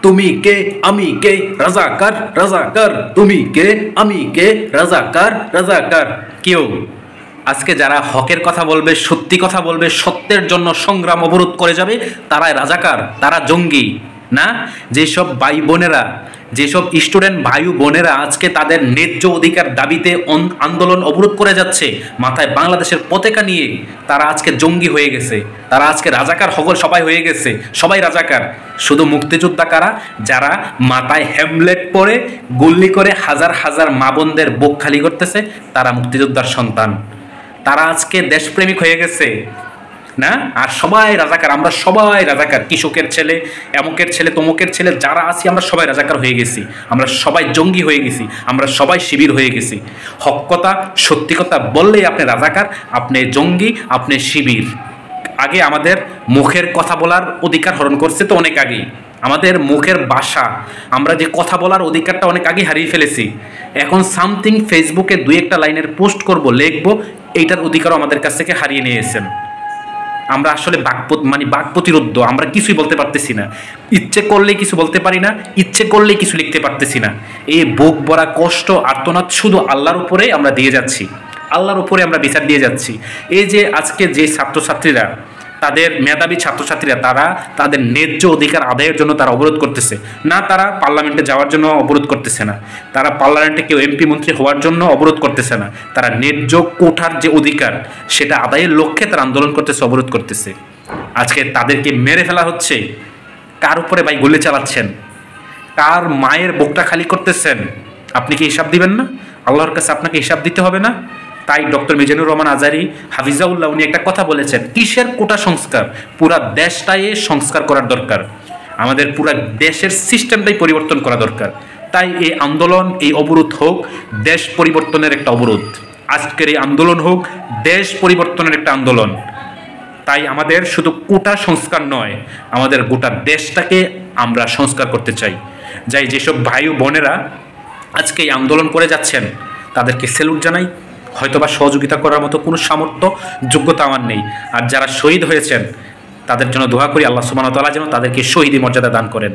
তুমি কে আমি কে রাজাকার রাজাকার, তুমি কে আমি কে রাজাকার রাজাকার। কেউ আজকে যারা হকের কথা বলবে, সত্যি কথা বলবে, সত্যের জন্য সংগ্রাম অবরোধ করে যাবে, তারাই রাজাকার, তারা জঙ্গি না। যেসব ভাই বোনেরা, যেসব স্টুডেন্ট ভাই বোনেরা আজকে তাদের ন্যায্য অধিকার দাবিতে আন্দোলন অবরোধ করে যাচ্ছে মাথায় বাংলাদেশের পতাকা নিয়ে, তারা আজকে জঙ্গি হয়ে গেছে, তারা আজকে রাজাকার হগল সবাই হয়ে গেছে, সবাই রাজাকার। শুধু মুক্তিযোদ্ধা কারা? যারা মাথায় হ্যামলেট পরে গুল্লি করে হাজার হাজার মা বোনদের বুক খালি করতেছে, তারা মুক্তিযোদ্ধার সন্তান, তারা আজকে দেশপ্রেমিক হয়ে গেছে না। আর সবাই রাজাকার, আমরা সবাই রাজাকার, কৃষকের ছেলে, এমকের ছেলে, তমকের ছেলে, যারা আছি আমরা সবাই রাজাকার হয়ে গেছি, আমরা সবাই জঙ্গি হয়ে গেছি, আমরা সবাই শিবির হয়ে গেছি। হক কথা সত্যি কথা বললেই আপনি রাজাকার, আপনি জঙ্গি, আপনি শিবির। আগে আমাদের মুখের কথা বলার অধিকার হরণ করছে তো অনেক আগেই, আমাদের মুখের ভাষা, আমরা যে কথা বলার অধিকারটা অনেক আগে হারিয়ে ফেলেছি। এখন সামথিং ফেসবুকে দুই একটা লাইনের পোস্ট করব, লিখবো, এইটার অধিকারও আমাদের কাছ থেকে হারিয়ে নিয়েছেন। আমরা আসলে বাক প্রতিরোধ, আমরা কিছুই বলতে পারতেছি না, ইচ্ছে করলেই কিছু বলতে পারি না, ইচ্ছে করলেই কিছু লিখতে পারতেছি না। এই বুক ভরা কষ্ট আর্তনাদ শুধু আল্লাহর উপরে আমরা দিয়ে যাচ্ছি, আল্লাহর উপরে আমরা বিচার দিয়ে যাচ্ছি। এই যে আজকে যে ছাত্রছাত্রীরা, তাদের মেধাবী ছাত্রছাত্রীরা, তারা তাদের ন্যায্য অধিকার আদায়ের জন্য তারা অবরোধ করতেছে না, তারা পার্লামেন্টে যাওয়ার জন্য অবরোধ করতেছে না, তারা পার্লামেন্টে কেউ এমপি মন্ত্রী হওয়ার জন্য অবরোধ করতেছে না, তারা ন্যায্য কোঠার যে অধিকার সেটা আদায়ের লক্ষ্যে তারা আন্দোলন করতেছে, অবরোধ করতেছে। আজকে তাদেরকে মেরে ফেলা হচ্ছে। কার উপরে ভাই গুলি চালাচ্ছেন? কার মায়ের বুকটা খালি করতেছেন? আপনি কি হিসাব দিবেন না? আল্লাহর কাছে আপনাকে হিসাব দিতে হবে না? তাই ডক্টর মিজানুর রহমান আজারি হাফিজাউল্লাহ উনি একটা কথা বলেছেন, কিসের কোটা সংস্কার? পুরা দেশটাই সংস্কার করার দরকার, আমাদের পুরা দেশের সিস্টেমটাই পরিবর্তন করা দরকার। তাই এই আন্দোলন, এই অবরোধ হোক দেশ পরিবর্তনের একটা অবরোধ, আজকের এই আন্দোলন হোক দেশ পরিবর্তনের একটা আন্দোলন। তাই আমাদের শুধু কোটা সংস্কার নয়, আমাদের গোটা দেশটাকে আমরা সংস্কার করতে চাই। যাই যেসব ভাই ও বোনেরা আজকে এই আন্দোলন করে যাচ্ছেন তাদেরকে স্যালুট জানাই। হয়তোবা সহযোগিতা করার মতো কোনো সামর্থ্য যোগ্যতা আমার নেই। আর যারা শহীদ হয়েছেন তাদের জন্য দোয়া করি, আল্লাহ সুবহানাহু ওয়া তাআলা যেন তাদেরকে শহীদি মর্যাদা দান করেন।